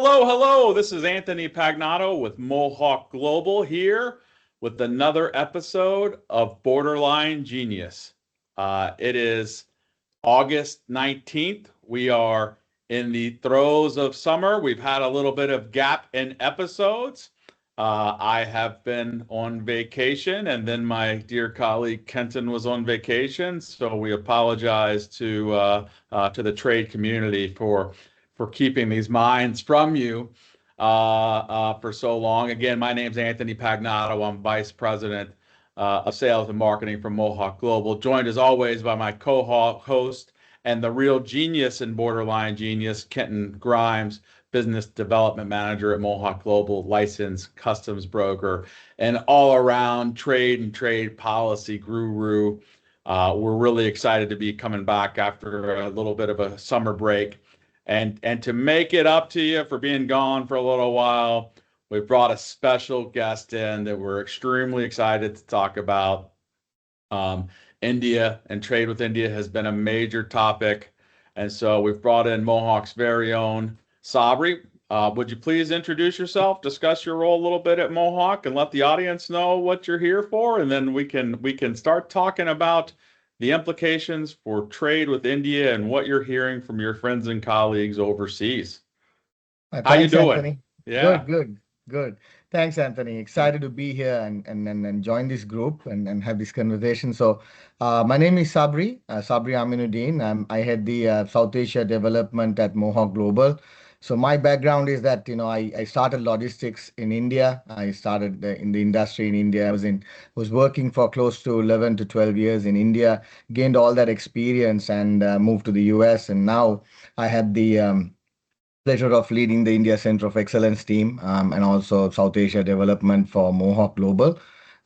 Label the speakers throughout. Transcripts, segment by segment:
Speaker 1: hello. This is Anthony Pagnato with Mohawk Global here with another episode of Borderline Genius. It is August 19th. We are in the throes of summer. We've had a little bit of gap in episodes. I have been on vacation, and then my dear colleague Kenton was on vacation. So we apologize to the trade community for keeping these minds from you for so long. Again, my name's Anthony Pagnato. I'm Vice President of Sales and Marketing for Mohawk Global, joined as always by my co-host and the real genius in Borderline Genius, Kenton Grimes, Business Development Manager at Mohawk Global, licensed customs broker, and all-around trade and trade policy guru. We're really excited to be coming back after a little bit of a summer break. And to make it up to you for being gone for a little while, we've brought a special guest in that we're extremely excited to talk about. India and trade with India has been a major topic. And so we've brought in Mohawk's very own Sabri. Would you please introduce yourself, discuss your role a little bit at Mohawk, and let the audience know what you're here for? And then we can start talking about the implications for trade with India and what you're hearing from your friends and colleagues overseas. How you
Speaker 2: Thanks,
Speaker 1: doing?
Speaker 2: Anthony.
Speaker 1: Yeah.
Speaker 2: Good. Thanks, Anthony. Excited to be here and join this group and have this conversation. So, my name is Sabri Aminuddin. I head the South Asia development at Mohawk Global. So my background is that, I started logistics in India. I started in the industry in India. Was working for close to 11 to 12 years in India, gained all that experience and moved to the US. And now I had the pleasure of leading the India Center of Excellence team and also South Asia development for Mohawk Global.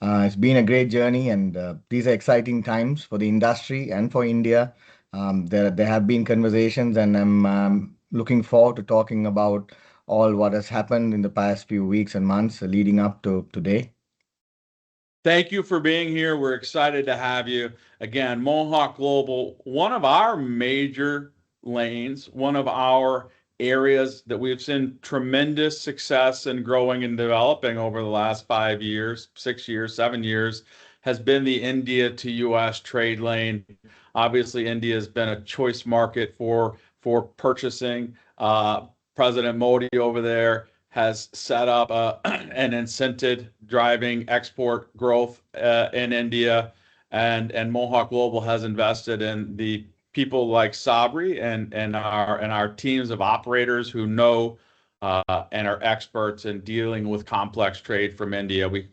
Speaker 2: It's been a great journey, and these are exciting times for the industry and for India. There have been conversations, and I'm looking forward to talking about all what has happened in the past few weeks and months leading up to today.
Speaker 1: Thank you for being here. We're excited to have you. Again, Mohawk Global, one of our major lanes, one of our areas that we've seen tremendous success in growing and developing over the last 5 years, 6 years, 7 years, has been the India to US trade lane. Obviously, India has been a choice market for purchasing. President Modi over there has set up an incentive driving export growth in India, and Mohawk Global has invested in the people like Sabri and our teams of operators who know and are experts in dealing with complex trade from India. We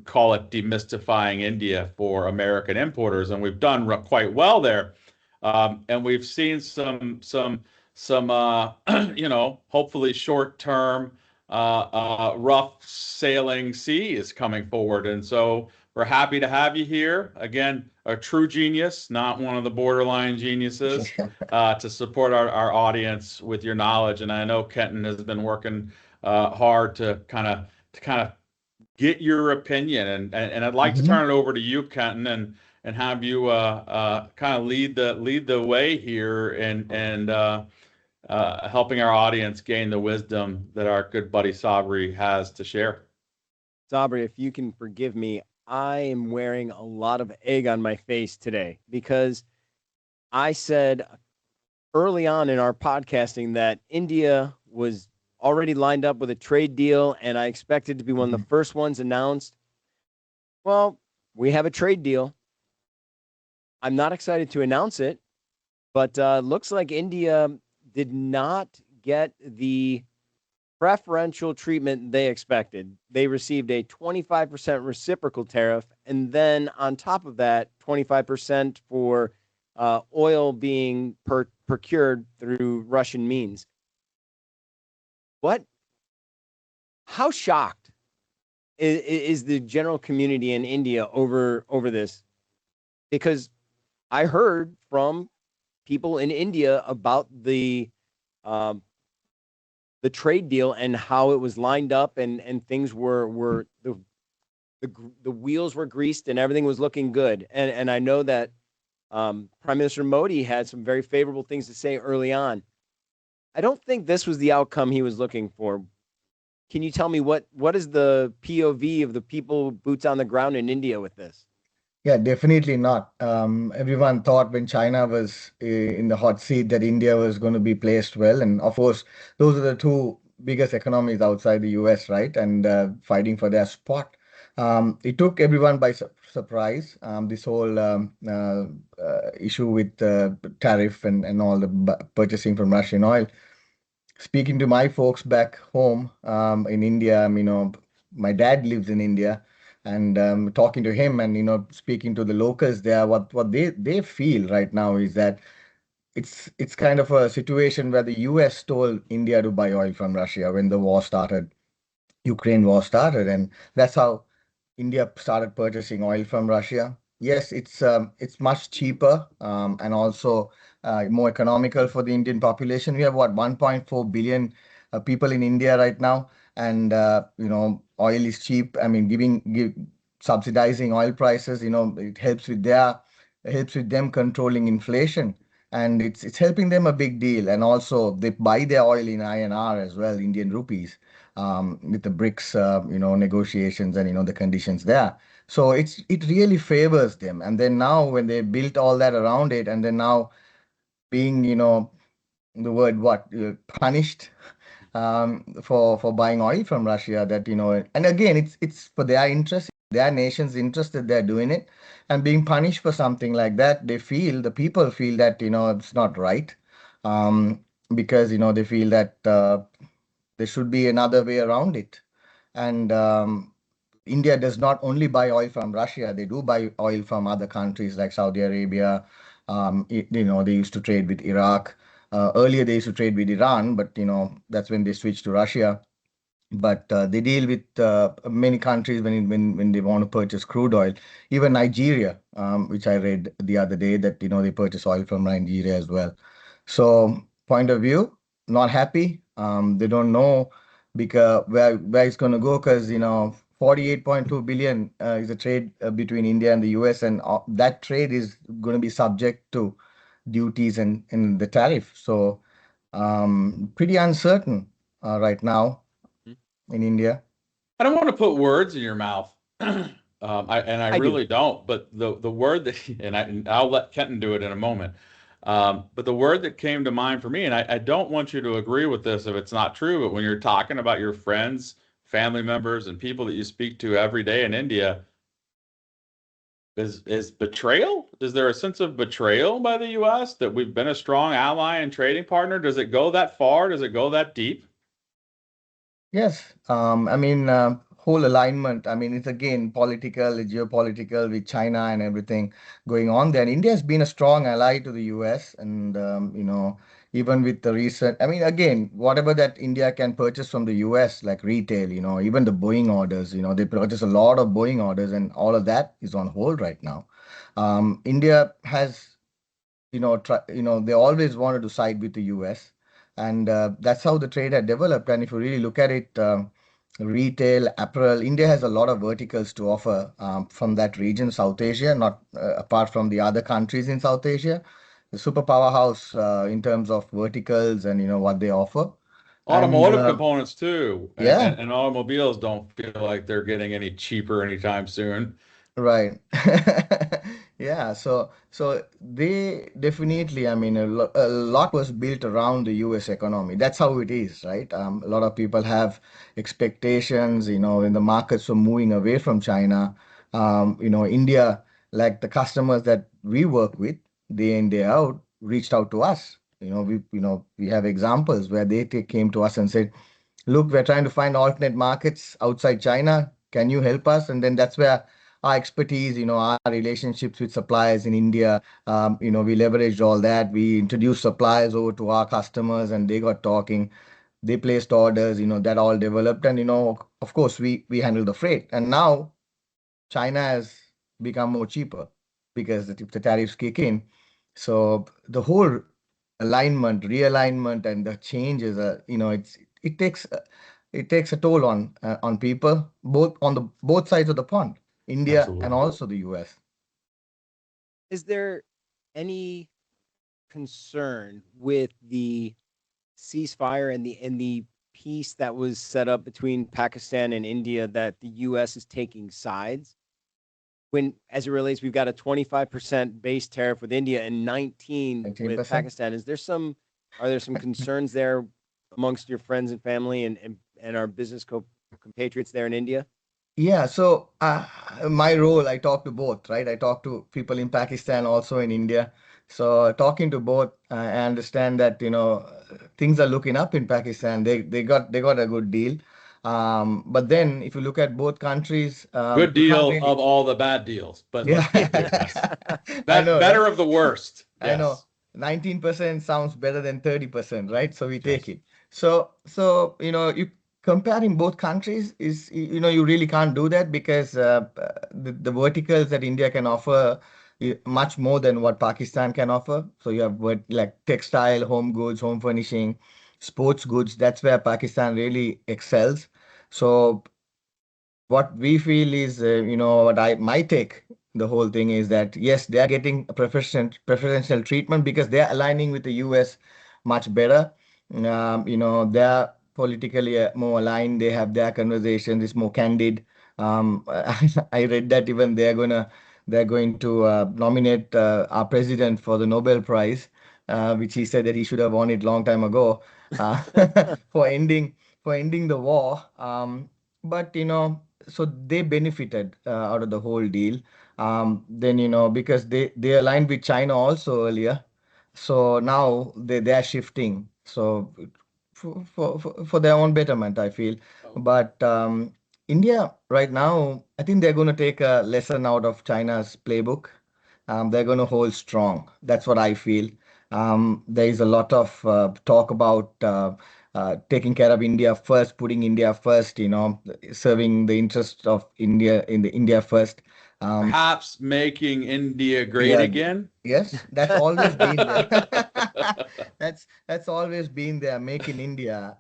Speaker 1: call it demystifying India for American importers, and we've done quite well there. And we've seen some hopefully short term rough sailing sea is coming forward. And so we're happy to have you here. Again, a true genius, not one of the borderline geniuses, to support our audience with your knowledge. And I know Kenton has been working hard to kind of get your opinion. And I'd like to
Speaker 2: Mhm.
Speaker 1: turn it over to you, Kenton, and have you kind of lead the way here and helping our audience gain the wisdom that our good buddy Sabri has to share.
Speaker 3: Sabri, if you can forgive me, I am wearing a lot of egg on my face today because I said early on in our podcasting that India was already lined up with a trade deal, and I expected to be one of the first ones announced. Well, we have a trade deal. I'm not excited to announce it, but looks like India did not get the preferential treatment they expected. They received a 25% reciprocal tariff, and then on top of that, 25% for oil being procured through Russian means. What? How shocked is the general community in India over this? Because I heard from people in India about the trade deal and how it was lined up and things were the wheels were greased and everything was looking good. And I know that Prime Minister Modi had some very favorable things to say early on. I don't think this was the outcome he was looking for. Can you tell me what is the POV of the people boots on the ground in India with this?
Speaker 2: Yeah, definitely not. Everyone thought when China was in the hot seat that India was going to be placed well. And of course, those are the two biggest economies outside the US, right? And fighting for their spot. It took everyone by surprise, this whole issue with tariff and all the purchasing from Russian oil. Speaking to my folks back home in India, my dad lives in India, and talking to him and speaking to the locals there, what they feel right now is that it's kind of a situation where the US told India to buy oil from Russia when the war started, Ukraine war started, and that's how India started purchasing oil from Russia. Yes, it's much cheaper and also more economical for the Indian population. We have what 1.4 billion people in India right now, and oil is cheap. I mean, subsidizing oil prices, it helps with them controlling inflation, and it's helping them a big deal. And also they buy their oil in INR as well, Indian rupees, with the BRICS, negotiations and the conditions there. So it really favors them. And then now when they built all that around it, and then now being, the word what punished for buying oil from Russia, that and again it's for their interest, their nation's interest that they're doing it, and being punished for something like that, the people feel that it's not right, um, because they feel that there should be another way around it. And India does not only buy oil from Russia, they do buy oil from other countries like Saudi Arabia. They used to trade with Iraq. Earlier, they used to trade with Iran, but that's when they switched to Russia. But they deal with many countries when they want to purchase crude oil. Even Nigeria, which I read the other day, that they purchase oil from Nigeria as well. So point of view, not happy. They don't know because where it's going to go, because 48.2 billion is a trade between India and the US, and that trade is going to be subject to duties and the tariff. So pretty uncertain right now in India.
Speaker 1: I don't want to put words in your mouth. I
Speaker 3: I do.
Speaker 1: really don't. But the word that and I'll let Kenton do it in a moment. But the word that came to mind for me, and I don't want you to agree with this if it's not true, but when you're talking about your friends, family members, and people that you speak to every day in India, is betrayal? Is there a sense of betrayal by the U.S. that we've been a strong ally and trading partner? Does it go that far? Does it go that deep?
Speaker 2: Yes, whole alignment. I mean, it's again political, geopolitical with China and everything going on there. And India has been a strong ally to the US, and even with the recent. I mean, again, whatever that India can purchase from the US, like retail, even the Boeing orders, they purchase a lot of Boeing orders, and all of that is on hold right now. India has they always wanted to side with the US, and that's how the trade had developed. And if you really look at it, retail, apparel, India has a lot of verticals to offer from that region, South Asia, not apart from the other countries in South Asia. The super powerhouse in terms of verticals and what they offer. And
Speaker 1: Automotive components too,
Speaker 2: yeah,
Speaker 1: and automobiles don't feel like they're getting any cheaper anytime soon.
Speaker 2: right. Yeah, so they definitely, a lot was built around the US economy. That's how it is, right? A lot of people have expectations, when the markets are moving away from China. India, like the customers that we work with day in, day out, reached out to us. We have examples where they came to us and said, look, we're trying to find alternate markets outside China. Can you help us? And then that's where our expertise, our relationships with suppliers in India, we leveraged all that. We introduced suppliers over to our customers, and they got talking. They placed orders, that all developed. And, of course, we handle the freight. And now China has become more cheaper because if the tariffs kick in. So the whole alignment, realignment, and the changes, it takes it takes a toll on people, both on the both sides of the pond, India and
Speaker 1: Absolutely.
Speaker 2: also the US.
Speaker 3: Is there any concern with the ceasefire and the peace that was set up between Pakistan and India, that the U.S. is taking sides when, as it relates, we've got a 25% base tariff with India and 19 with
Speaker 2: 19%.
Speaker 3: Pakistan. Are there some concerns there amongst your friends and family and our business compatriots there in India?
Speaker 2: Yeah, so my role, I talk to both, right? I talk to people in Pakistan, also in India. So talking to both, I understand that, things are looking up in Pakistan. They got a good deal. But then if you look at both countries,
Speaker 1: Good
Speaker 2: you can't
Speaker 1: deal
Speaker 2: really.
Speaker 1: of all the bad deals, but
Speaker 2: Yeah,
Speaker 1: let's be clear. Yes.
Speaker 2: I know,
Speaker 1: Better
Speaker 2: right?
Speaker 1: of the worst.
Speaker 2: I know.
Speaker 1: Yes.
Speaker 2: 19% sounds better than 30%, right? So we take
Speaker 1: Yes.
Speaker 2: it. So, you comparing both countries is, you really can't do that because the verticals that India can offer much more than what Pakistan can offer. So you have like textile, home goods, home furnishing, sports goods. That's where Pakistan really excels. So what we feel is, what my take, the whole thing is that yes, they are getting a preferential treatment because they are aligning with the US much better. They're politically more aligned. They have their conversation. It's more candid. I read that even they're going to nominate our president for the Nobel Prize, which he said that he should have won it long time ago, uh, for ending the war. But so they benefited out of the whole deal. Then because they aligned with China also earlier, so now they are shifting. So for their own betterment, I feel. But India right now, I think they're going to take a lesson out of China's playbook. They're going to hold strong. That's what I feel. There is a lot of talk about taking care of India first, putting India first, serving the interest of India in the India first. Um,
Speaker 1: Perhaps making India great
Speaker 2: yeah,
Speaker 1: again.
Speaker 2: yes, that's always been there. That's always been there. Make in India,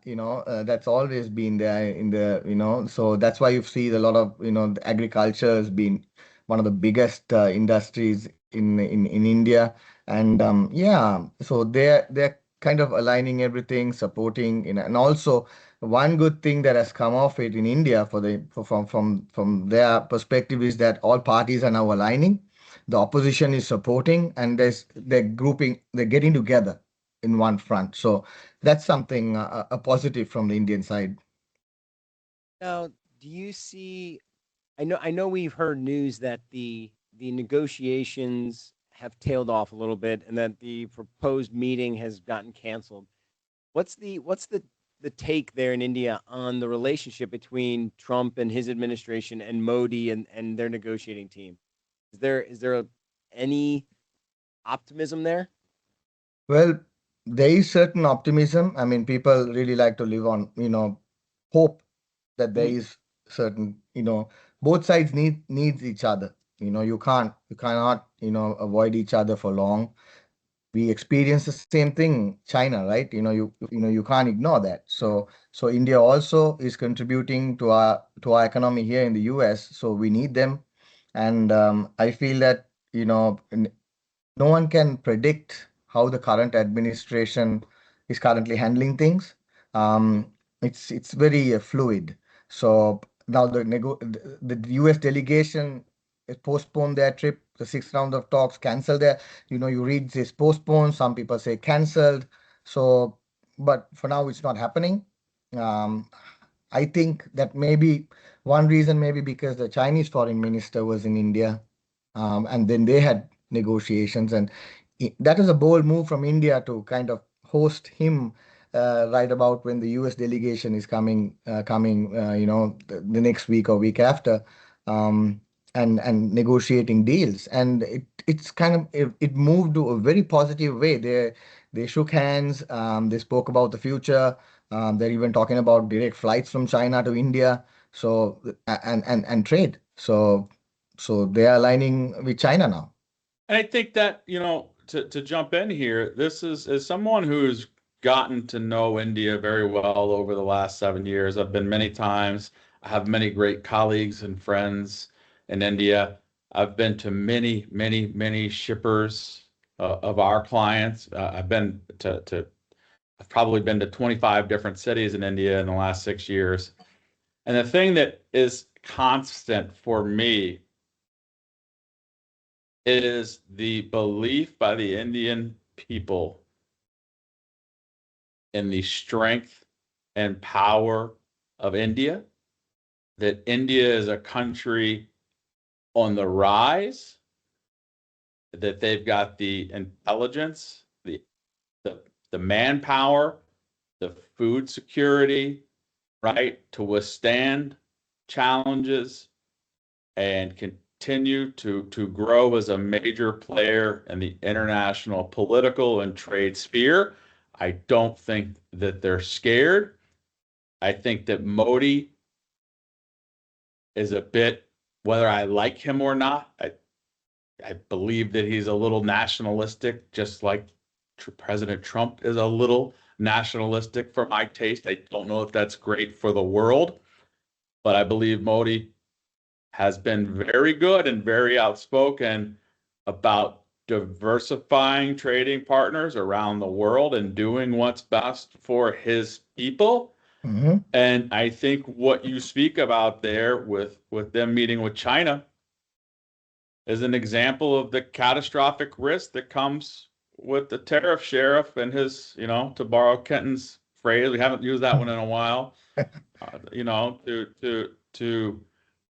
Speaker 2: that's always been there in the, so that's why you see a lot of, the agriculture has been one of the biggest industries in India. And yeah, so they're kind of aligning everything, supporting, and also one good thing that has come off it in India from their perspective is that all parties are now aligning, the opposition is supporting, and they're getting together in one front. So that's something a positive from the Indian side.
Speaker 3: Now, do you see? I know we've heard news that the negotiations have tailed off a little bit, and that the proposed meeting has gotten canceled. What's the take there in India on the relationship between Trump and his administration and Modi and their negotiating team? Is there any optimism there?
Speaker 2: Well, there is certain optimism. I mean, people really like to live on, hope that there
Speaker 3: Mm.
Speaker 2: is certain, both sides needs each other. You cannot, avoid each other for long. We experience the same thing, China, right? You can't ignore that. So India also is contributing to our economy here in the US. So we need them, and I feel that no one can predict how the current administration is currently handling things. Um, it's very fluid. So now the U.S. delegation has postponed their trip. The sixth round of talks canceled their. You read this postponed. Some people say canceled. So, but for now, it's not happening. Um, I think that maybe one reason, maybe because the Chinese foreign minister was in India, and then they had negotiations, and that is a bold move from India to kind of host him right about when the U.S. delegation is coming, the next week or week after, um, and negotiating deals, and it's kind of it moved to a very positive way. They shook hands. They spoke about the future. They're even talking about direct flights from China to India. So and trade. So they are aligning with China now.
Speaker 1: And I think that, to jump in here, this is as someone who's gotten to know India very well over the last 7 years. I've been many times. I have many great colleagues and friends in India. I've been to many, many, many shippers of our clients. I've been to I've probably been to 25 different cities in India in the last 6 years. And the thing that is constant for me is the belief by the Indian people in the strength and power of India, that India is a country on the rise, that they've got the intelligence, the manpower, the food security, right, to withstand challenges and continue to grow as a major player in the international political and trade sphere. I don't think that they're scared. I think that Modi is a bit, whether I like him or not, I believe that he's a little nationalistic, just like President Trump is a little nationalistic for my taste. I don't know if that's great for the world, but I believe Modi has been very good and very outspoken about diversifying trading partners around the world and doing what's best for his people.
Speaker 2: Mm-hmm.
Speaker 1: And I think what you speak about there with them meeting with China is an example of the catastrophic risk that comes with the tariff sheriff and his, to borrow Kenton's phrase, we haven't used that one in a while, to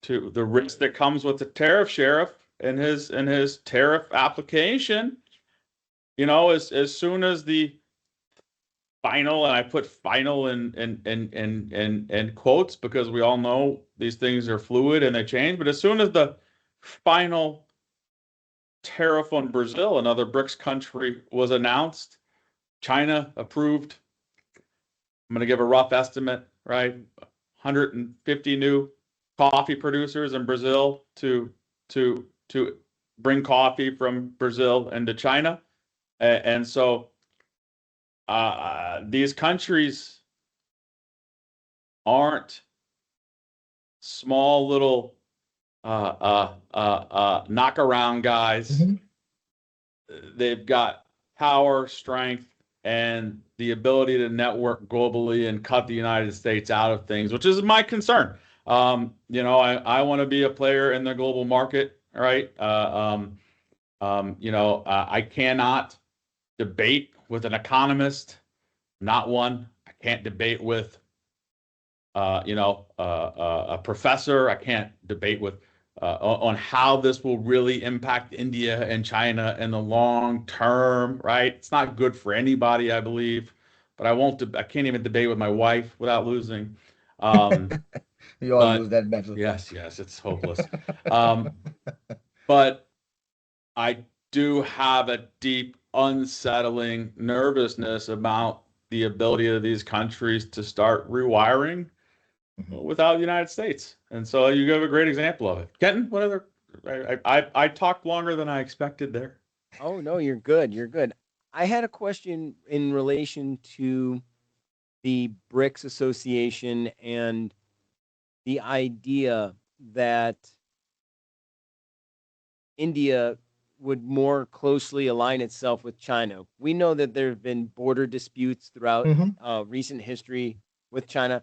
Speaker 1: the risk that comes with the tariff sheriff and his tariff application. As soon as the final, and I put final in quotes because we all know these things are fluid and they change, but as soon as the final tariff on Brazil, another BRICS country, was announced, China approved, I'm going to give a rough estimate, right? 150 new coffee producers in Brazil to bring coffee from Brazil into China. And so these countries aren't small little knock around guys.
Speaker 2: Mm-hmm.
Speaker 1: They've got power, strength, and the ability to network globally and cut the United States out of things, which is my concern. I want to be a player in the global market, right? I cannot debate with an economist, not one. I can't debate with, a professor. I can't debate with on how this will really impact India and China in the long term, right? It's not good for anybody, I believe, but I can't even debate with my wife without losing.
Speaker 2: You all lose that battle.
Speaker 1: Yes, it's hopeless. But I do have a deep, unsettling nervousness about the ability of these countries to start rewiring without the United States. And so you give a great example of it. Kenton, what other? I talked longer than I expected there.
Speaker 3: Oh, no, you're good. You're good. I had a question in relation to the BRICS Association and the idea that India would more closely align itself with China. We know that there have been border disputes throughout recent history with China.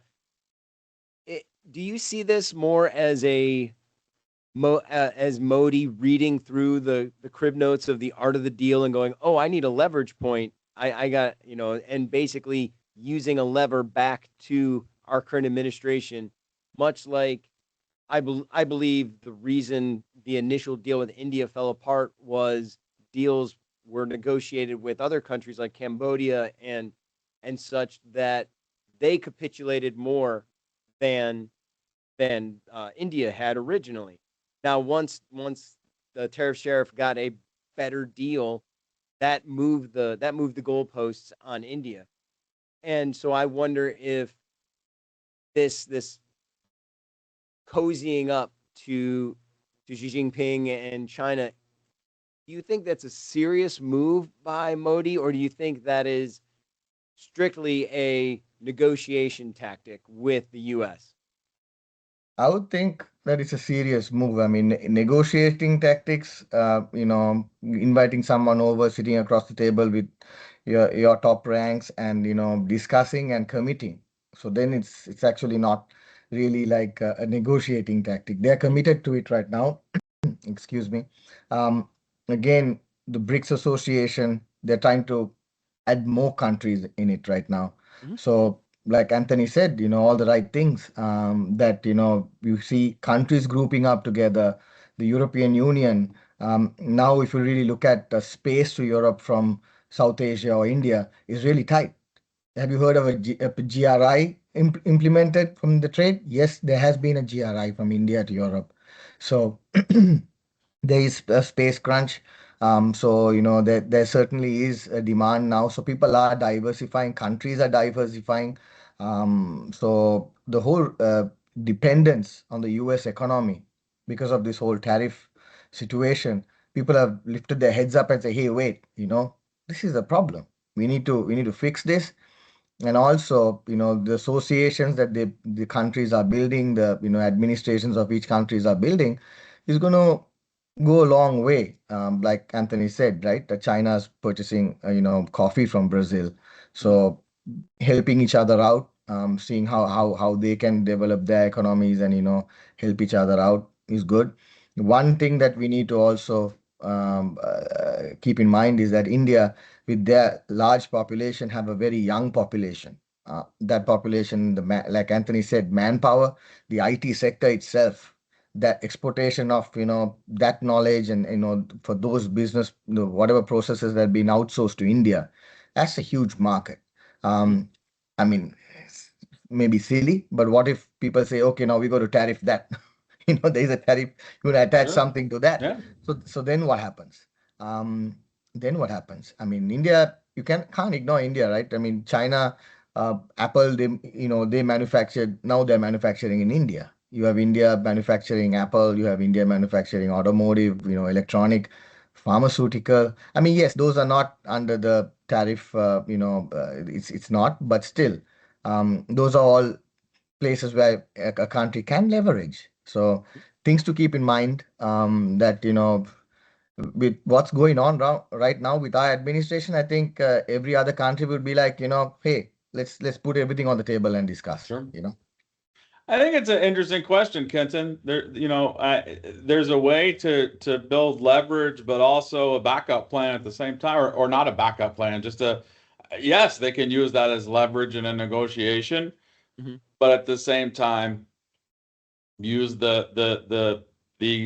Speaker 3: Do you see this more as as Modi reading through the crib notes of the art of the deal and going, oh, I need a leverage point. I got, and basically using a lever back to our current administration, much like I believe the reason the initial deal with India fell apart was deals were negotiated with other countries like Cambodia and such that they capitulated more than India had originally. Now, once the tariff sheriff got a better deal, that moved the goalposts on India, and so I wonder if this cozying up to Xi Jinping and China, do you think that's a serious move by Modi, or do you think that is strictly a negotiation tactic with the U.S.?
Speaker 2: I would think that is a serious move. I mean, negotiating tactics, inviting someone over, sitting across the table with your top ranks, and discussing and committing. So then it's actually not really like a negotiating tactic. They're committed to it right now. Excuse me. Um, Again, the BRICS Association, they're trying to add more countries in it right now.
Speaker 3: Mhm.
Speaker 2: So, like Anthony said, all the right things, that, you see countries grouping up together, the European Union. Now, if you really look at the space to Europe from South Asia or India, is really tight. Have you heard of a GRI implemented from the trade? Yes, there has been a GRI from India to Europe. So there is a space crunch. So there certainly is a demand now. So people are diversifying, countries are diversifying. So the whole dependence on the US economy because of this whole tariff situation, people have lifted their heads up and say, hey, wait, this is a problem. We need to fix this. And also, the associations that the countries are building, the administrations of each countries are building, is going to go a long way. Like Anthony said, right? That China's purchasing coffee from Brazil, so helping each other out, seeing how they can develop their economies and help each other out is good. One thing that we need to also keep in mind is that India, with their large population, have a very young population. That population, like Anthony said, manpower, the IT sector itself, that exportation of that knowledge, and for those business, whatever processes that have been outsourced to India, that's a huge market. um, I mean, it's maybe silly, but what if people say, okay, now we got to tariff that? There's a tariff, you want to attach
Speaker 1: Sure.
Speaker 2: something to that.
Speaker 1: Yeah.
Speaker 2: So then what happens? Um, then what happens? I mean, India, you can't ignore India, right? I mean, China, Apple, they manufactured, now they're manufacturing in India. You have India manufacturing Apple, you have India manufacturing automotive, electronic, pharmaceutical. I mean, yes, those are not under the tariff, it's not, but still, those are all places where a country can leverage. So things to keep in mind, that with what's going on right now with our administration, I think every other country would be like, hey, let's put everything on the table and discuss.
Speaker 1: Sure. I think it's an interesting question, Kenton. There's a way to build leverage, but also a backup plan at the same time, or not a backup plan, just yes, they can use that as leverage in a negotiation,
Speaker 3: Mhm.
Speaker 1: but at the same time, use the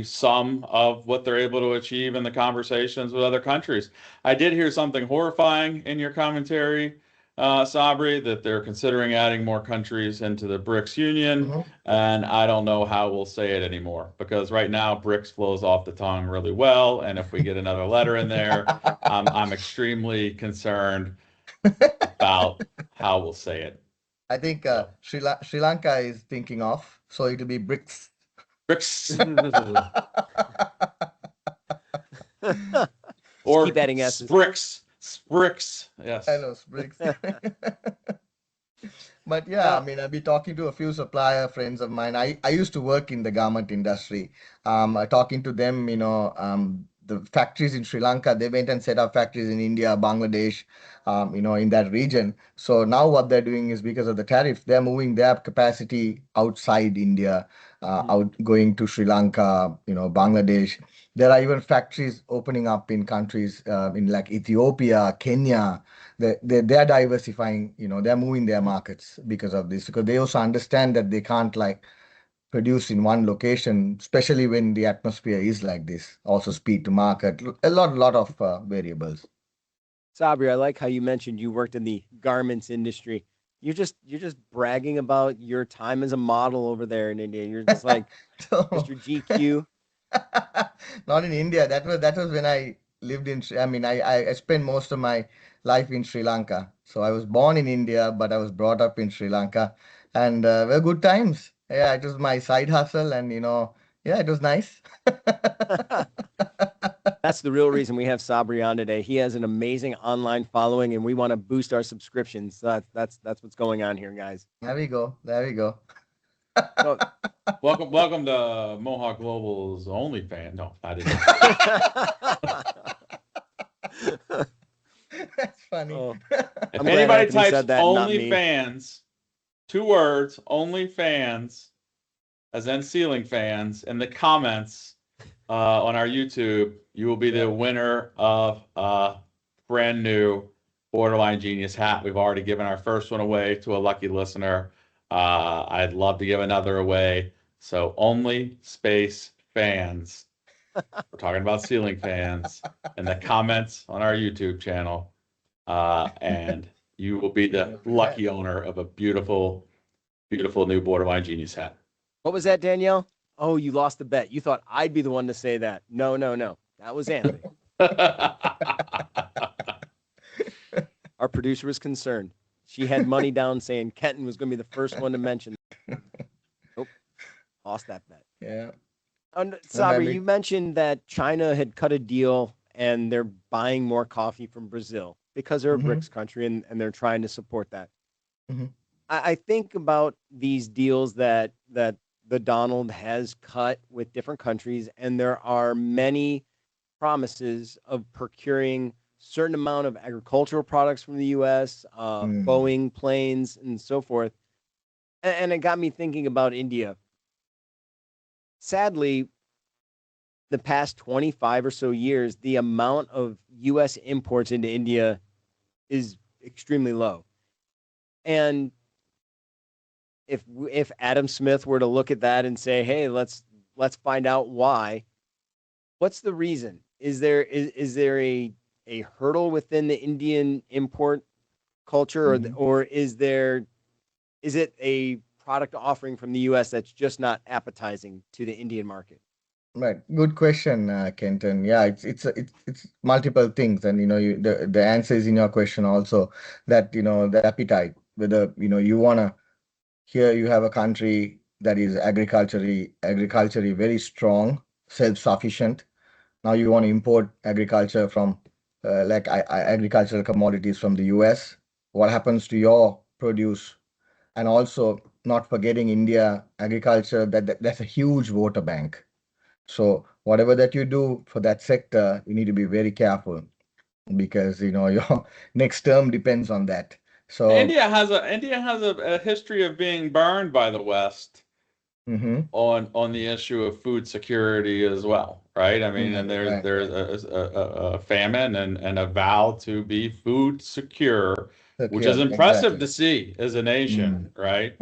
Speaker 1: sum of what they're able to achieve in the conversations with other countries. I did hear something horrifying in your commentary, Sabri, that they're considering adding more countries into the BRICS Union,
Speaker 2: Mhm.
Speaker 1: and I don't know how we'll say it anymore because right now BRICS flows off the tongue really well, and if we get another letter in there, I'm extremely concerned about how we'll say it.
Speaker 2: I think
Speaker 1: So
Speaker 2: Sri Lanka is thinking of, so it'll be BRICS.
Speaker 1: BRICS
Speaker 3: Just
Speaker 1: or
Speaker 3: keep adding S's.
Speaker 1: Spricks,
Speaker 2: I
Speaker 1: yes.
Speaker 2: know, BRICS. But yeah, I
Speaker 3: Uh,
Speaker 2: mean, I've been talking to a few supplier friends of mine. I used to work in the garment industry. Talking to them, the factories in Sri Lanka, they went and set up factories in India, Bangladesh, in that region. So now what they're doing is, because of the tariff, they're moving their capacity outside India,
Speaker 3: mhm.
Speaker 2: out going to Sri Lanka, Bangladesh. There are even factories opening up in countries in like Ethiopia, Kenya. They're diversifying, they're moving their markets because of this, because they also understand that they can't like produce in one location, especially when the atmosphere is like this. Also speed to market, a lot of variables.
Speaker 3: Sabri, I like how you mentioned you worked in the garments industry. You're just bragging about your time as a model over there in India. You're just like
Speaker 2: So
Speaker 3: Mr. GQ.
Speaker 2: not in India. That was when I lived in. I mean, I spent most of my life in Sri Lanka. So I was born in India, but I was brought up in Sri Lanka, and were good times. Yeah, it was my side hustle, and yeah, it was nice.
Speaker 3: That's the real reason we have Sabri on today. He has an amazing online following, and we want to boost our subscriptions. So that's what's going on here, guys.
Speaker 2: There we go. There we go.
Speaker 3: No.
Speaker 1: Welcome to Mohawk Global's OnlyFans. No, I didn't.
Speaker 2: That's funny.
Speaker 3: Oh,
Speaker 1: If
Speaker 3: I'm glad
Speaker 1: anybody
Speaker 3: Anthony
Speaker 1: types
Speaker 3: said that, not me.
Speaker 1: OnlyFans, 2 words, OnlyFans, as in ceiling fans, in the comments on our YouTube, you will be the winner of a brand new Borderline Genius hat. We've already given our first one away to a lucky listener. I'd love to give another away. So only space fans. We're talking about ceiling fans in the comments on our YouTube channel. And you will be the lucky owner of a beautiful, beautiful new Borderline Genius hat.
Speaker 3: What was that, Danielle? Oh, you lost the bet. You thought I'd be the one to say that. No. That was Anthony. Our producer was concerned. She had money down saying Kenton was going to be the first one to mention. Nope. Lost that bet.
Speaker 2: Yeah.
Speaker 3: And Sabri, you mentioned that China had cut a deal and they're buying more coffee from Brazil because they're a BRICS country and they're trying to support that. I think about these deals that the Donald has cut with different countries, and there are many promises of procuring certain amount of agricultural products from the U.S., Boeing planes, and so forth. And it got me thinking about India. Sadly, the past 25 or so years, the amount of U.S. imports into India is extremely low. And if Adam Smith were to look at that and say, "Hey, let's find out why," what's the reason? Is there a hurdle within the Indian import culture, or is it a product offering from the U.S. that's just not appetizing to the Indian market?
Speaker 2: Right. Good question, Kenton. Yeah, it's multiple things, and the answer is in your question also that the appetite, whether you wanna. Here you have a country that is agriculturally very strong, self-sufficient. Now you want to import agriculture from agricultural commodities from the US. What happens to your produce? And also not forgetting India agriculture, that's a huge water bank. So whatever that you do for that sector, you need to be very careful because your next term depends on that. So
Speaker 1: India has a history of being burned by the West on the issue of food security as well, right? I mean, and there's a famine and a vow to be food secure, which is impressive to see as a nation, right?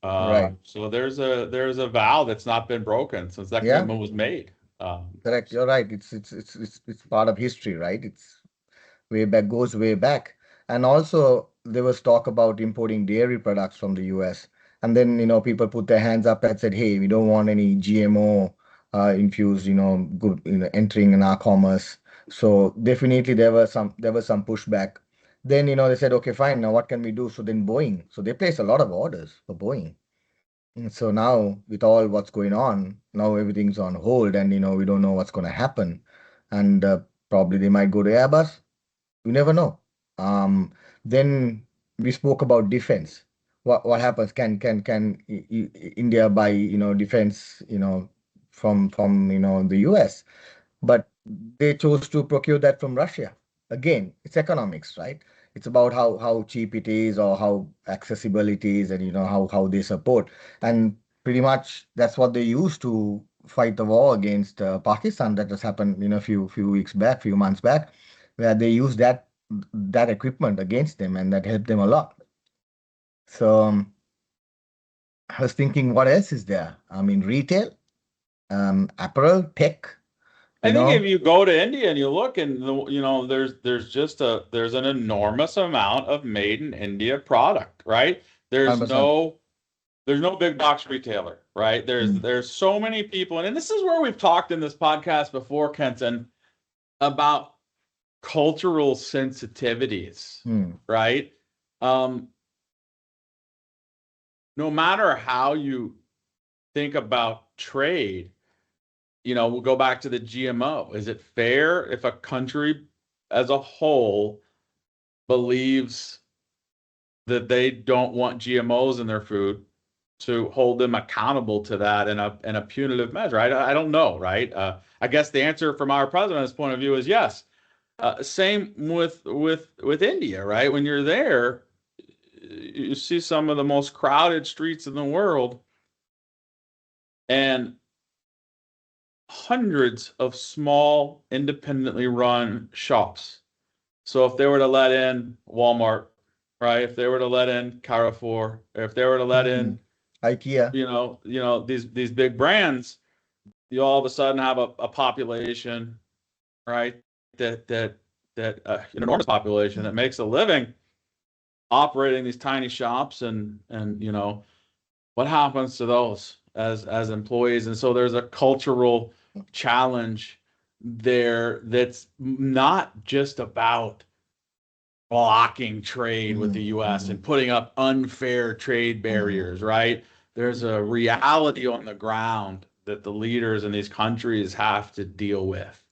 Speaker 2: Right.
Speaker 1: So there's a vow that's not been broken since that commitment was made.
Speaker 2: Correct. You're right. It's part of history, right? It's goes way back. And also there was talk about importing dairy products from the US. And then, people put their hands up and said, hey, we don't want any GMO infused, good, entering in our commerce. So definitely there was some pushback. Then, they said, okay, fine. Now what can we do? So then Boeing. So they placed a lot of orders for Boeing. And so now with all what's going on, now everything's on hold and, we don't know what's going to happen. And probably they might go to Airbus. You never know. Then we spoke about defense. What happens? Can India buy defense from the US? But they chose to procure that from Russia. Again, it's economics, right? It's about how cheap it is or how accessible it is, and how they support. And pretty much that's what they used to fight the war against Pakistan that just happened few months back, where they used that equipment against them, and that helped them a lot. So I was thinking, what else is there? I mean, retail, apparel, tech.
Speaker 1: I think if you go to India and you look and there's an enormous amount of made in India product, right? There's
Speaker 2: 100%.
Speaker 1: no big box retailer, right? There's so many people, and this is where we've talked in this podcast before, Kenton, about cultural sensitivities, right? No matter how you think about trade, we'll go back to the GMO. Is it fair if a country as a whole believes that they don't want GMOs in their food, to hold them accountable to that in a punitive measure? I don't know, right? I guess the answer from our president's point of view is yes. Same with India, right? When you're there, you see some of the most crowded streets in the world, and hundreds of small, independently run shops. So if they were to let in Walmart, right? If they were to let in Carrefour, or if they were to let in,
Speaker 2: IKEA.
Speaker 1: these big brands, you all of a sudden have a population, right? That an enormous population that makes a living operating these tiny shops, and what happens to those as employees? And so there's a cultural challenge there that's not just about blocking trade with the US and putting up unfair trade barriers, right? There's a reality on the ground that the leaders in these countries have to deal with,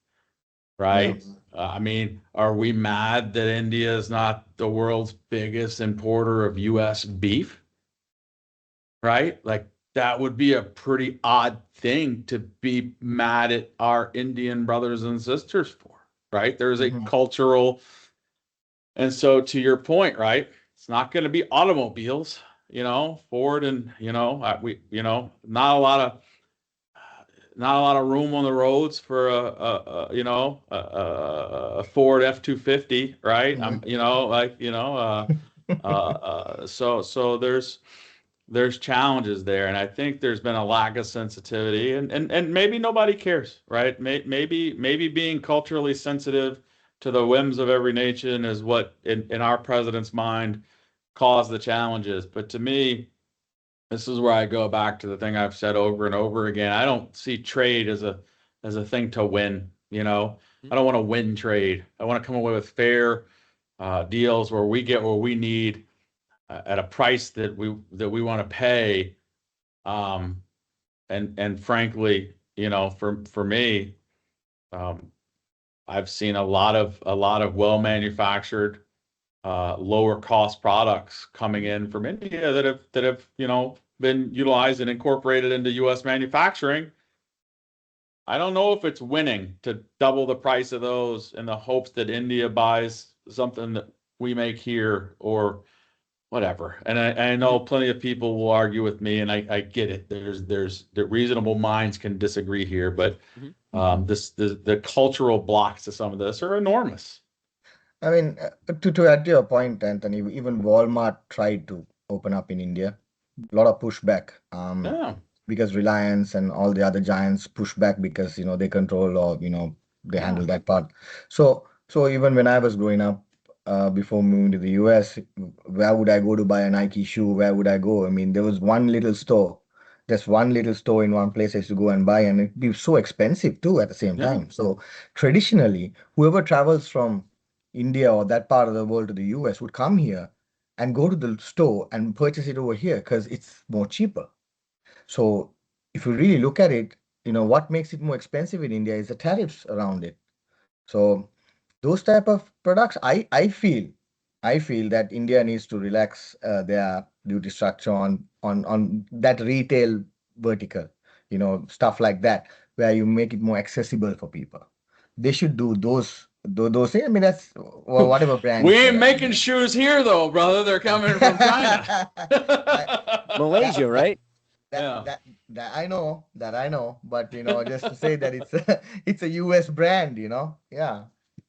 Speaker 1: right? I mean, are we mad that India is not the world's biggest importer of US beef? Right? Like, that would be a pretty odd thing to be mad at our Indian brothers and sisters for, right? There's a cultural, and so to your point, right? It's not going to be automobiles, Ford, and not a lot of room on the roads for a Ford F-250, right? So there's challenges there, and I think there's been a lack of sensitivity, and maybe nobody cares, right? Maybe being culturally sensitive to the whims of every nation is what, in our president's mind, caused the challenges. But to me, this is where I go back to the thing I've said over and over again. I don't see trade as a thing to win. I don't want to win trade. I want to come away with fair deals where we get what we need at a price that we want to pay. And frankly, for me, I've seen a lot of well manufactured, lower cost products coming in from India that have been utilized and incorporated into U.S. manufacturing. I don't know if it's winning to double the price of those in the hopes that India buys something that we make here or whatever. And I know plenty of people will argue with me, and I get it. There's the reasonable minds can disagree here, but the cultural blocks to some of this are enormous.
Speaker 2: I mean, to add to your point, Anthony, even Walmart tried to open up in India. A lot of pushback, because Reliance and all the other giants push back because they control, or they handle that part. So even when I was growing up, before moving to the US, where would I go to buy a Nike shoe? Where would I go? I mean, there was one little store. There's one little store in one place I used to go and buy, and it'd be so expensive too at the same time. So traditionally, whoever travels from India or that part of the world to the US would come here and go to the store and purchase it over here because it's more cheaper. So if you really look at it, what makes it more expensive in India is the tariffs around it. So those type of products, I feel that India needs to relax their duty structure on that retail vertical, stuff like that, where you make it more accessible for people. They should do those things. I mean, that's whatever brand.
Speaker 1: We ain't making shoes here, though, brother. They're coming from China.
Speaker 3: Malaysia, right?
Speaker 2: That I know, but just to say that it's a US brand, yeah.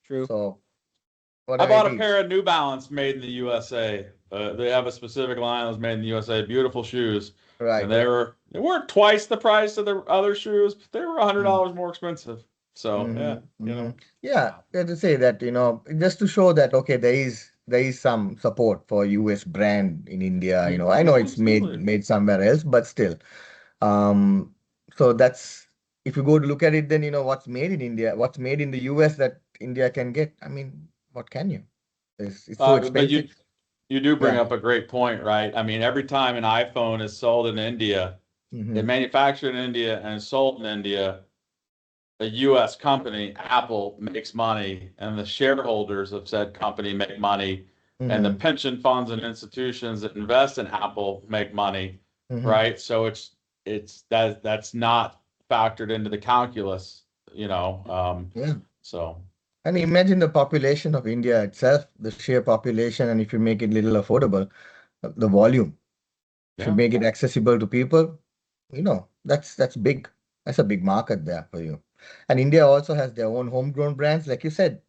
Speaker 3: True.
Speaker 2: So
Speaker 1: I bought a pair of New Balance made in the USA. They have a specific line that was made in the USA. Beautiful shoes.
Speaker 2: Right.
Speaker 1: And they weren't twice the price of the other shoes, but they were $100 more expensive. So
Speaker 2: yeah, to say that just to show that okay, there is some support for US brand in India. I know it's made somewhere else, but still. So that's, if you go to look at it, then what's made in India, what's made in the US that India can get. I mean, what can you? It's so expensive.
Speaker 1: But you do bring up a great point, right? I mean, every time an iPhone is sold in India, it's manufactured in India and sold in India, a U.S. company, Apple, makes money, and the shareholders of said company make money, and the pension funds and institutions that invest in Apple make money.
Speaker 2: Mhm.
Speaker 1: right? So that's not factored into the calculus, you know.
Speaker 2: Yeah.
Speaker 1: So
Speaker 2: And imagine the population of India itself, the sheer population, and if you make it little affordable, the volume, if you
Speaker 1: yeah,
Speaker 2: make it accessible to people, that's big. That's a big market there for you. And India also has their own homegrown brands, like you said,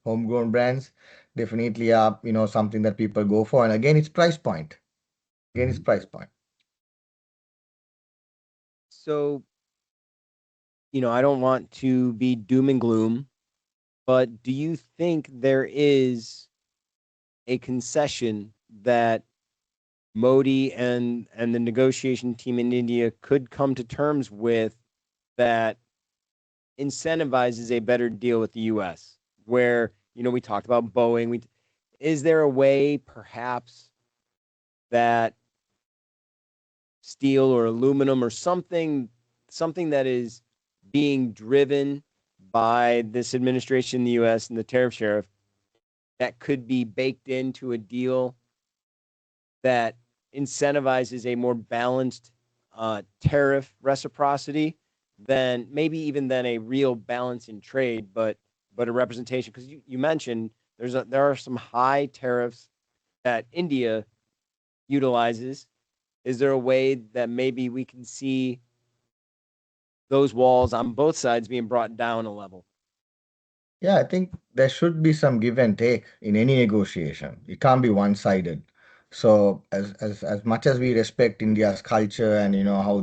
Speaker 2: homegrown brands definitely are, something that people go for. And again, it's price point. Again, it's price point.
Speaker 3: So, I don't want to be doom and gloom, but do you think there is a concession that Modi and the negotiation team in India could come to terms with that incentivizes a better deal with the US, where, we talked about Boeing. Is there a way perhaps that steel or aluminum or something that is being driven by this administration in the US and the tariff sheriff that could be baked into a deal that incentivizes a more balanced tariff reciprocity than maybe even than a real balance in trade, but a representation? Because you mentioned there are some high tariffs that India utilizes. Is there a way that maybe we can see those walls on both sides being brought down a level?
Speaker 2: Yeah, I think there should be some give and take in any negotiation. It can't be one-sided. So as much as we respect India's culture and how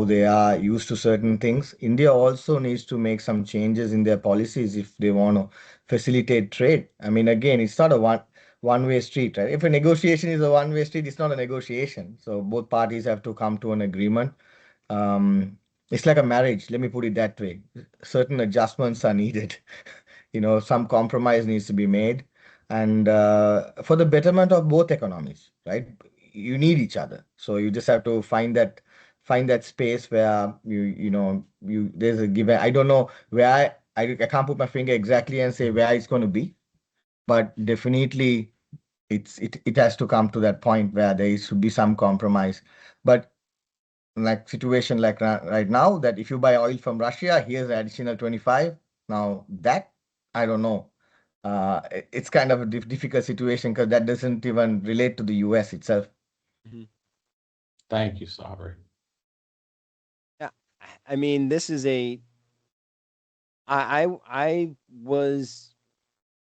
Speaker 2: they are used to certain things, India also needs to make some changes in their policies if they want to facilitate trade. I mean, again, it's not a one-way street, right? If a negotiation is a one-way street, it's not a negotiation. So both parties have to come to an agreement. Um, it's like a marriage, let me put it that way. Certain adjustments are needed. Some compromise needs to be made, and for the betterment of both economies, right? You need each other, so you just have to find that space where there's a given. I don't know where I can't put my finger exactly and say where it's going to be, but definitely it has to come to that point where there should be some compromise. But like situation like right now, that if you buy oil from Russia, here's additional 25. Now that I don't know. It's kind of a difficult situation because that doesn't even relate to the US itself.
Speaker 3: Mhm.
Speaker 1: thank you, Sabri.
Speaker 3: Yeah, I mean, this is a I was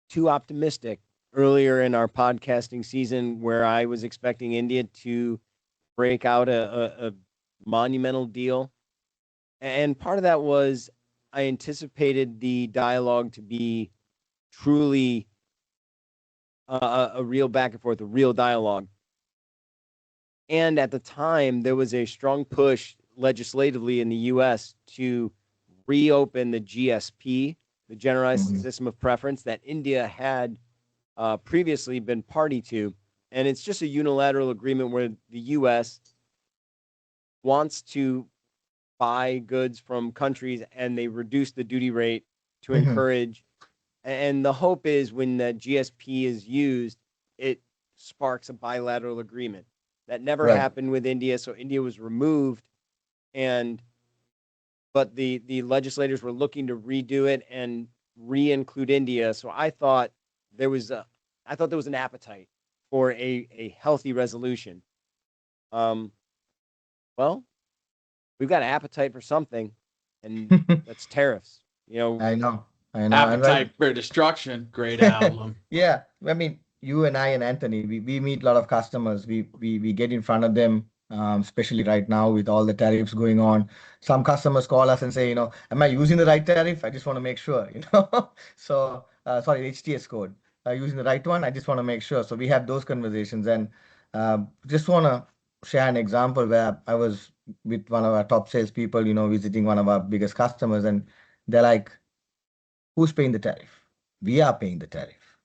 Speaker 3: too optimistic earlier in our podcasting season where I was expecting India to break out a monumental deal. And part of that was I anticipated the dialogue to be truly a real back and forth, a real dialogue. And at the time, there was a strong push legislatively in the US to reopen the GSP, the Generalized
Speaker 2: Mhm.
Speaker 3: System of Preference, that India had previously been party to. And it's just a unilateral agreement where the US wants to buy goods from countries and they reduce the duty rate to
Speaker 2: Mhm.
Speaker 3: encourage. And the hope is when the GSP is used, it sparks a bilateral agreement. That never
Speaker 2: Right.
Speaker 3: happened with India, so India was removed. And but the legislators were looking to redo it and re-include India. So I thought there was an appetite for a healthy resolution. Um, well, we've got an appetite for something, and that's tariffs.
Speaker 2: I know. I know. And right.
Speaker 1: Appetite for Destruction, great album.
Speaker 2: Yeah, I mean, you and I and Anthony, we meet a lot of customers. We get in front of them, especially right now with all the tariffs going on. Some customers call us and say, am I using the right tariff? I just want to make sure, So, sorry, HTS code. Using the right one? I just want to make sure. So we have those conversations, and just want to share an example where I was with one of our top salespeople, visiting one of our biggest customers, and they're like, who's paying the tariff? We are paying the tariff.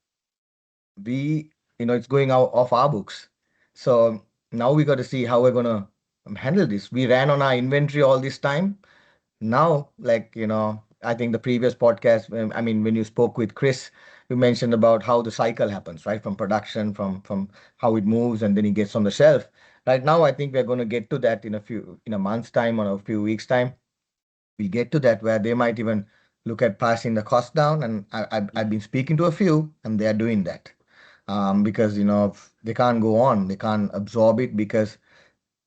Speaker 2: It's going out off our books. So now we got to see how we're going to handle this. We ran on our inventory all this time. Now, like, I think the previous podcast, I mean, when you spoke with Chris, you mentioned about how the cycle happens, right? From production, from how it moves, and then it gets on the shelf. Right now, I think we're going to get to that in a month's time or a few weeks' time. We'll get to that where they might even look at passing the cost down. And I've been speaking to a few, and they are doing that because they can't go on, they can't absorb it because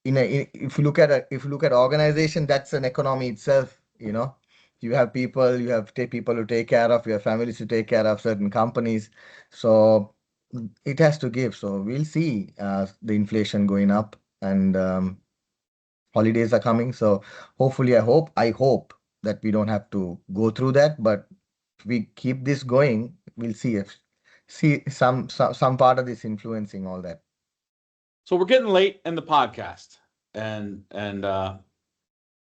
Speaker 2: if you look at organization, that's an economy itself. You have people, people to take care of, you have families to take care of, certain companies. So it has to give. So we'll see the inflation going up, and holidays are coming. So hopefully, I hope that we don't have to go through that. But if we keep this going, we'll see some part of this influencing all that.
Speaker 1: So we're getting late in the podcast, and I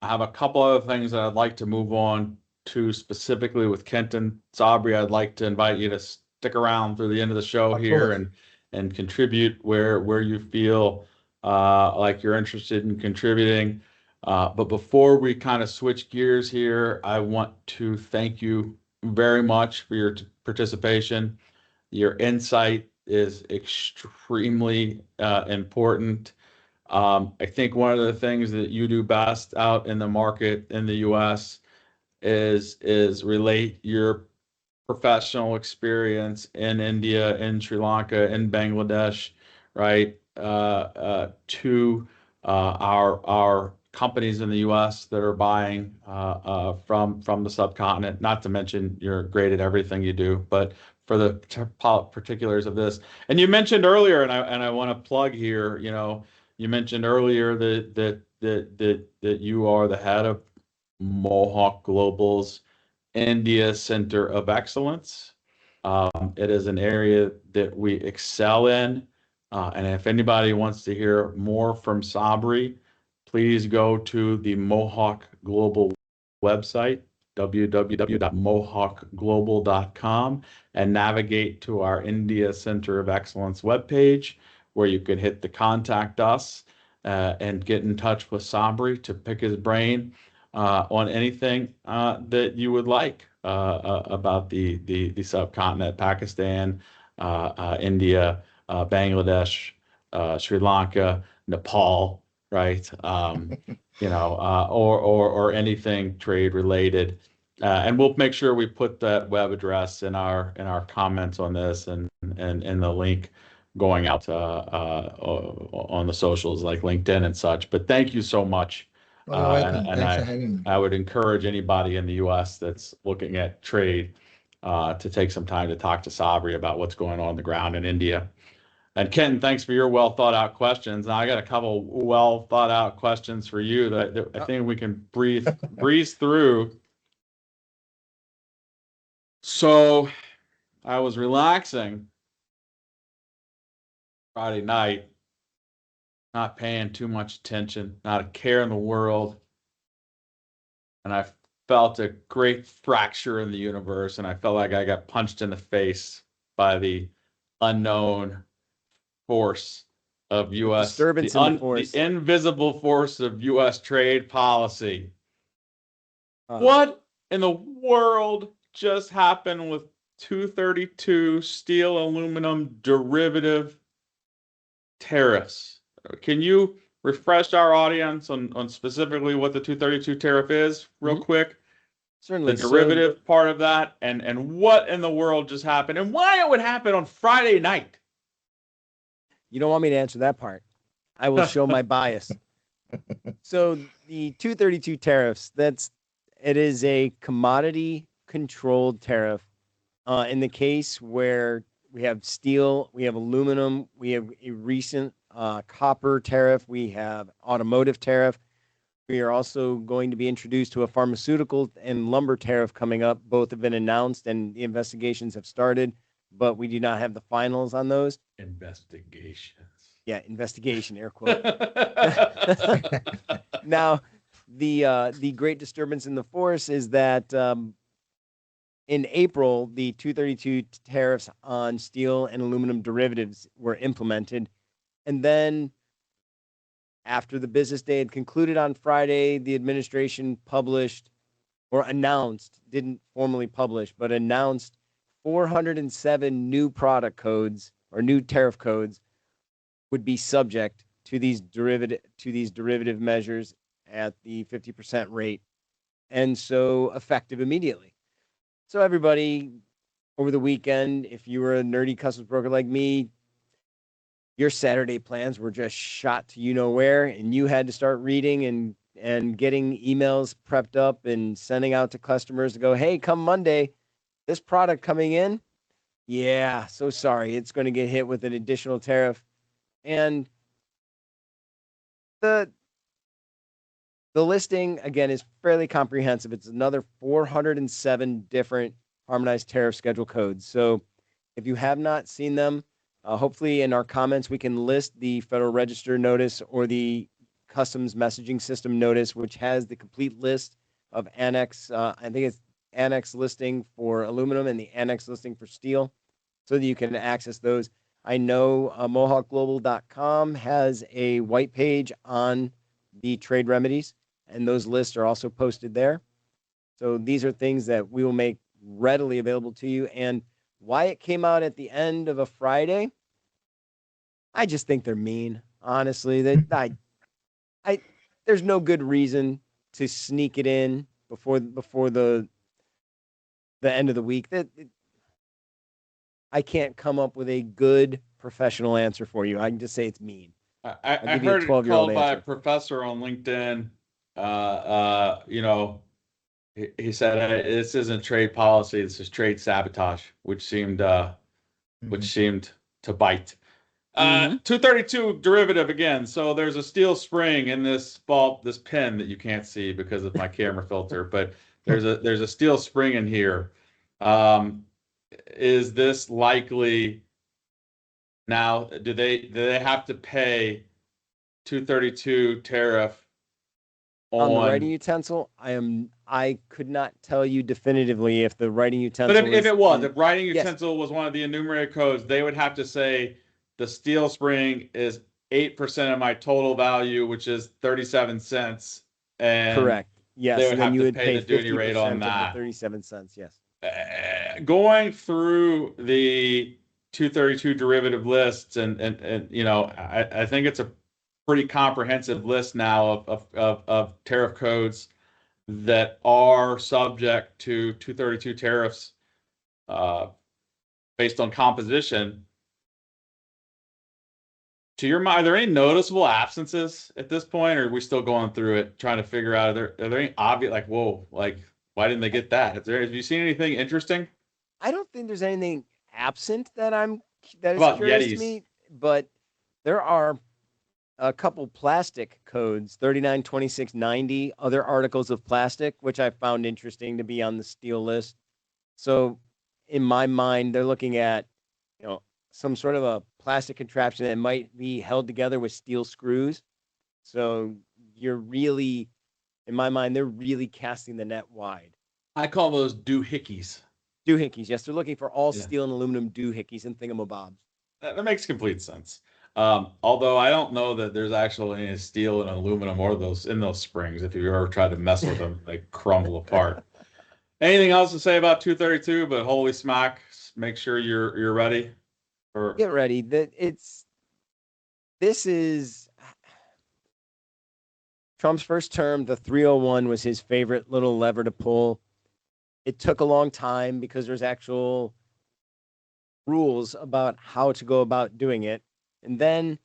Speaker 1: have a couple other things that I'd like to move on to specifically with Kenton. Sabri, I'd like to invite you to stick around through the end of the show
Speaker 2: Of
Speaker 1: here
Speaker 2: course.
Speaker 1: and contribute where you feel like you're interested in contributing. But before we kind of switch gears here, I want to thank you very much for your participation. Your insight is extremely important. I think one of the things that you do best out in the market in the US is relate your professional experience in India, in Sri Lanka, in Bangladesh, right, to our companies in the U.S. that are buying from the subcontinent. Not to mention you're great at everything you do, but for the particulars of this, and you mentioned earlier, and I want to plug here, you mentioned earlier that you are the head of Mohawk Global's India Center of Excellence. It is an area that we excel in. And if anybody wants to hear more from Sabri, please go to the Mohawk Global website, www.mohawkglobal.com, and navigate to our India Center of Excellence webpage, where you can hit the contact us and get in touch with Sabri to pick his brain on anything that you would like about the subcontinent, Pakistan, India, Bangladesh, Sri Lanka, Nepal, right? Or anything trade related. And we'll make sure we put that web address in our comments on this and the link going out on the socials like LinkedIn and such. But thank you so much.
Speaker 2: Well, you're welcome.
Speaker 1: And
Speaker 2: Thanks for having me.
Speaker 1: I would encourage anybody in the U.S. that's looking at trade to take some time to talk to Sabri about what's going on the ground in India. And Ken, thanks for your well thought out questions. Now I got a couple well thought out questions for you that I think we can breeze through. So I was relaxing Friday night, not paying too much attention, not a care in the world. And I felt a great fracture in the universe, and I felt like I got punched in the face by the unknown force of U.S.
Speaker 3: Disturbance in the force.
Speaker 1: The invisible force of U.S. trade policy.
Speaker 3: Uh,
Speaker 1: What in the world just happened with 232 steel aluminum derivative tariffs? Can you refresh our audience on specifically what the 232 tariff is real quick?
Speaker 3: Certainly.
Speaker 1: The derivative part of that, and what in the world just happened, and why it would happen on Friday night.
Speaker 3: You don't want me to answer that part. I will show my bias. So the 232 tariffs, it is a commodity controlled tariff. In the case where we have steel, we have aluminum, we have a recent copper tariff, we have automotive tariff. We are also going to be introduced to a pharmaceutical and lumber tariff coming up. Both have been announced and the investigations have started, but we do not have the finals on those.
Speaker 1: Investigations.
Speaker 3: Yeah, investigation, air quote. Now, the great disturbance in the force is that in April, the 232 tariffs on steel and aluminum derivatives were implemented. And then after the business day had concluded on Friday, the administration published or announced, didn't formally publish, but announced 407 new product codes or new tariff codes would be subject to these derivative measures at the 50% rate, and so effective immediately. So everybody, over the weekend, if you were a nerdy customs broker like me, your Saturday plans were just shot to you know where, and you had to start reading and getting emails prepped up and sending out to customers to go, hey, come Monday, this product coming in, yeah, so sorry, it's going to get hit with an additional tariff. And the listing, again, is fairly comprehensive. It's another 407 different harmonized tariff schedule codes. So if you have not seen them, hopefully in our comments, we can list the Federal Register notice or the Customs Messaging System notice, which has the complete list of annex. I think it's annex listing for aluminum and the annex listing for steel, so that you can access those. I know mohawkglobal.com has a white page on the trade remedies, and those lists are also posted there. So these are things that we will make readily available to you. And why it came out at the end of a Friday, I just think they're mean. Honestly, there's no good reason to sneak it in before the end of the week. I can't come up with a good professional answer for you. I can just say it's mean.
Speaker 1: I heard it called by a professor on LinkedIn. He said, this isn't trade policy, this is trade sabotage, which seemed to bite. 232 derivative again. So there's a steel spring in this pin that you can't see because of my camera filter, but there's a steel spring in here. Is this likely now? Do they have to pay 232 tariff
Speaker 3: on the writing utensil? I could not tell you definitively if the writing utensil.
Speaker 1: But if writing utensil was one of the enumerated codes, they would have to say the steel spring is 8% of my total value, which is 37 cents. And
Speaker 3: correct. Yes.
Speaker 1: They would have to pay the duty rate on that.
Speaker 3: 37 cents. Yes.
Speaker 1: Going through the 232 derivative lists, and I think it's a pretty comprehensive list now of tariff codes that are subject to 232 tariffs based on composition. To your mind, are there any noticeable absences at this point, or are we still going through it, trying to figure out, are there any obvious, like, whoa, like, why didn't they get that? Have you seen anything interesting?
Speaker 3: I don't think there's anything absent that is curious to me, but there are a couple plastic codes, 39, 26, 90, other articles of plastic, which I found interesting to be on the steel list. So in my mind, they're looking at, some sort of a plastic contraption that might be held together with steel screws. So you're really, in my mind, they're really casting the net wide.
Speaker 1: I call those doohickeys.
Speaker 3: Doohickeys, yes. They're looking for all steel and aluminum doohickeys and thingamabobs.
Speaker 1: That makes complete sense. Although I don't know that there's actually any steel and aluminum or those springs. If you ever tried to mess with them, they crumble apart. Anything else to say about 232? But holy smack, make sure you're ready.
Speaker 3: Get ready. This is Trump's first term. The 301 was his favorite little lever to pull. It took a long time because there's actual rules about how to go about doing it. And then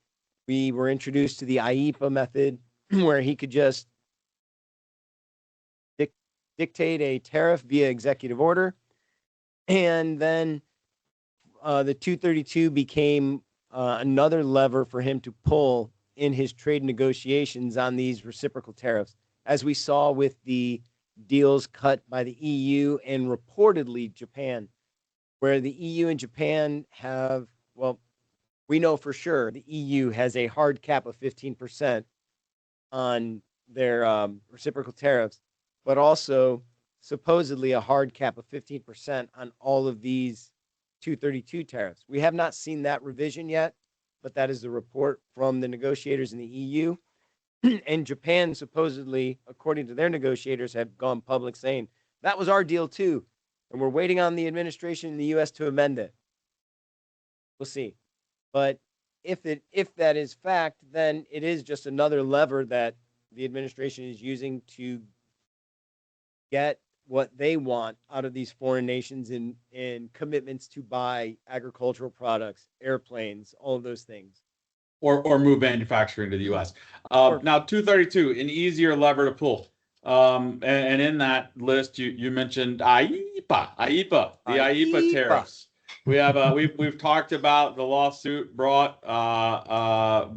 Speaker 3: we were introduced to the IEPA method, where he could just dictate a tariff via executive order. And then the 232 became another lever for him to pull in his trade negotiations on these reciprocal tariffs, as we saw with the deals cut by the EU and reportedly Japan, where the EU and Japan have, we know for sure the EU has a hard cap of 15% on their reciprocal tariffs, but also supposedly a hard cap of 15% on all of these 232 tariffs. We have not seen that revision yet, but that is the report from the negotiators in the EU. And Japan supposedly, according to their negotiators, have gone public saying that was our deal too, and we're waiting on the administration in the U.S. to amend it. We'll see. But if that is fact, then it is just another lever that the administration is using to get what they want out of these foreign nations in commitments to buy agricultural products, airplanes, all of those things.
Speaker 1: Or move manufacturing to the U.S.
Speaker 3: Or-
Speaker 1: Now, 232, an easier lever to pull. And in that list, you mentioned IEEPA, the IEEPA tariffs. We've talked about the lawsuit brought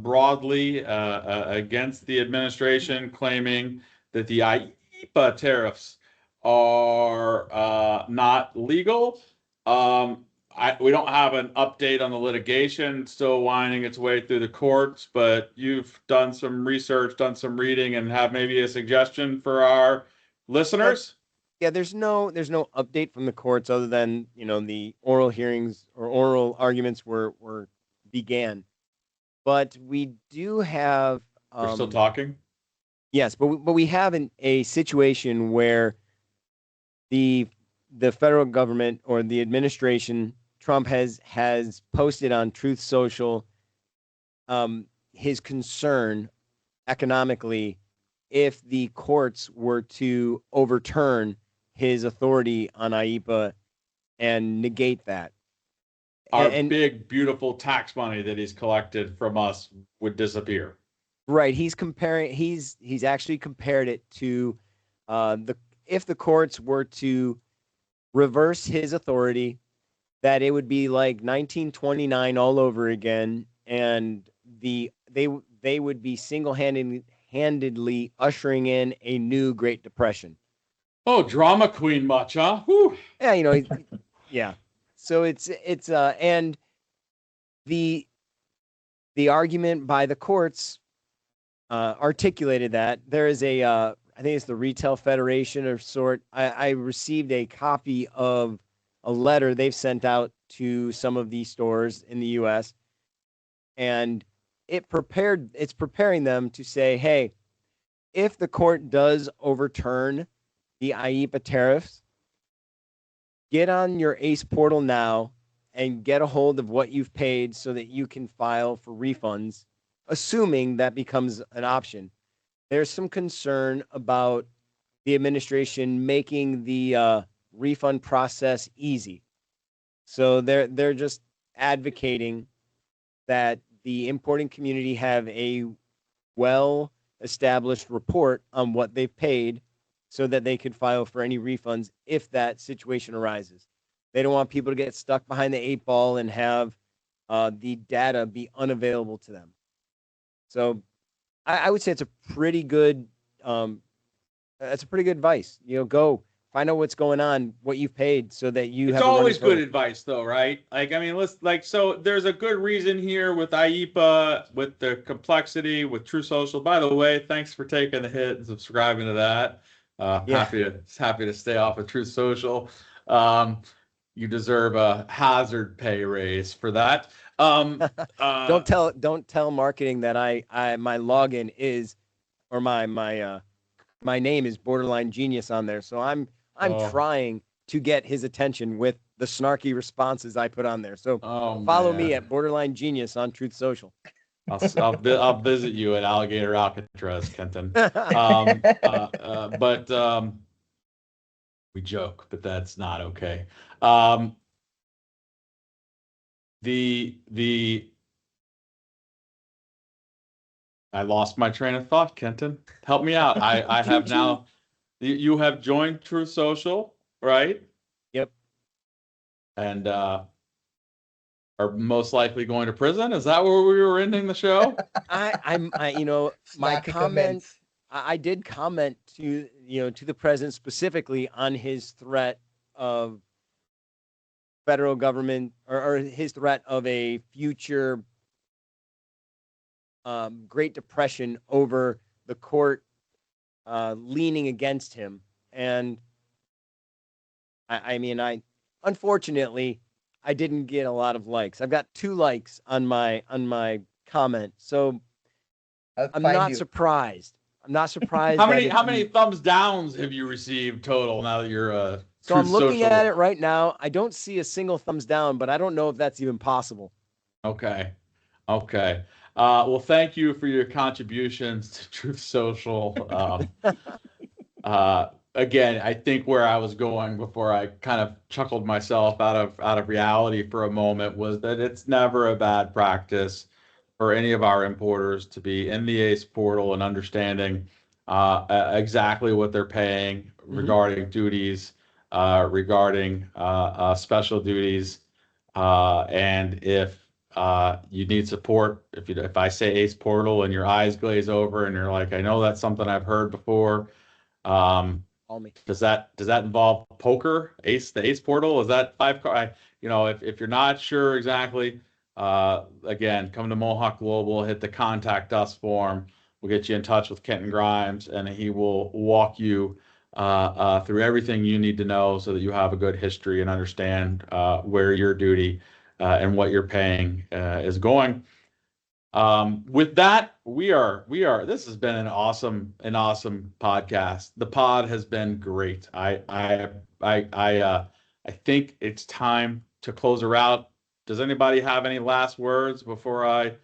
Speaker 1: broadly against the administration, claiming that the IEEPA tariffs are not legal. We don't have an update on the litigation, still winding its way through the courts, but you've done some research, done some reading, and have maybe a suggestion for our listeners?
Speaker 3: Yeah, there's no update from the courts other than, the oral hearings or oral arguments were began. But we do have
Speaker 1: We're still talking?
Speaker 3: yes, but we have a situation where the federal government or the administration, Trump has posted on Truth Social his concern economically if the courts were to overturn his authority on IEPA and negate that.
Speaker 1: Our big, beautiful tax money that he's collected from us would disappear.
Speaker 3: Right. He's actually compared it to if the courts were to reverse his authority, that it would be like 1929 all over again, and they would be single-handedly ushering in a new Great Depression.
Speaker 1: Oh, drama queen much, huh? Whew.
Speaker 3: Yeah, yeah. So it's and the argument by the courts articulated that there is I think it's the Retail Federation of sort. I received a copy of a letter they've sent out to some of these stores in the U.S. and it's preparing them to say, hey, if the court does overturn the IEPA tariffs, get on your ACE portal now and get a hold of what you've paid so that you can file for refunds, assuming that becomes an option. There's some concern about the administration making the refund process easy. So they're just advocating that the importing community have a well-established report on what they've paid so that they could file for any refunds if that situation arises. They don't want people to get stuck behind the 8 ball and have the data be unavailable to them. So I would say it's a pretty good advice. Go find out what's going on, what you've paid, so that you have.
Speaker 1: It's always good advice, though, right? So there's a good reason here with IEPA, with the complexity, with True Social. By the way, thanks for taking the hit and subscribing to that. Happy to stay off of Truth Social. You deserve a hazard pay raise for that.
Speaker 3: Don't tell marketing that my login is, or my name is Borderline Genius on there. So I'm trying to get his attention with the snarky responses I put on there. So follow me at Borderline Genius on Truth Social.
Speaker 1: I'll visit you at Alligator Alcatraz, Kenton. But we joke, but that's not okay. I lost my train of thought, Kenton. Help me out. I have now. You have joined Truth Social, right?
Speaker 3: Yep.
Speaker 1: And are most likely going to prison. Is that where we were ending the show?
Speaker 3: My comment. I did comment to the president specifically on his threat of federal government or his threat of a future Great Depression over the court leaning against him. And I unfortunately I didn't get a lot of likes. I've got 2 likes on my comment, so I'm not surprised. I'm not surprised.
Speaker 1: How many thumbs downs have you received total now that you're
Speaker 3: So I'm looking at it right now. I don't see a single thumbs down, but I don't know if that's even possible.
Speaker 1: Okay. Okay. Well, thank you for your contributions to Truth Social. Again, I think where I was going before I kind of chuckled myself out of reality for a moment was that it's never a bad practice for any of our importers to be in the ACE portal and understanding exactly what they're paying regarding duties, regarding special duties, and if you need support, if I say ACE portal and your eyes glaze over and you're like, I know that's something I've heard before.
Speaker 3: Call me.
Speaker 1: Does that involve poker? The Ace portal, is that five card? If you're not sure exactly, again, come to Mohawk Global, hit the contact us form. We'll get you in touch with Kenton Grimes, and he will walk you through everything you need to know so that you have a good history and understand where your duty and what you're paying is going. With that, this has been an awesome podcast. The pod has been great. I think it's time to close her out. Does anybody have any last words before I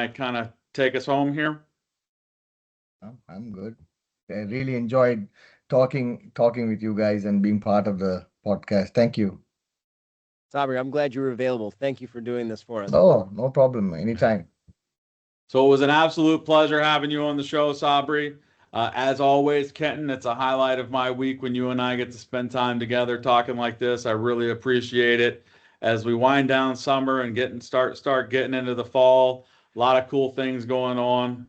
Speaker 1: kind of take us home here?
Speaker 2: I'm good. I really enjoyed talking with you guys and being part of the podcast. Thank you.
Speaker 3: Sabri, I'm glad you were available. Thank you for doing this for us.
Speaker 2: Oh, no problem. Anytime.
Speaker 1: So it was an absolute pleasure having you on the show, Sabri. As always, Kenton, it's a highlight of my week when you and I get to spend time together talking like this. I really appreciate it. As we wind down summer and start getting into the fall, a lot of cool things going on.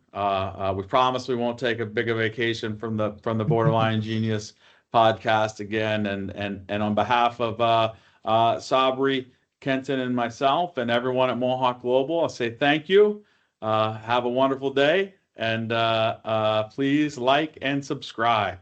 Speaker 1: We promise we won't take a big a vacation from the Borderline Genius podcast again. And on behalf of Sabri, Kenton, and myself, and everyone at Mohawk Global, I'll say thank you. Have a wonderful day, and please like and subscribe.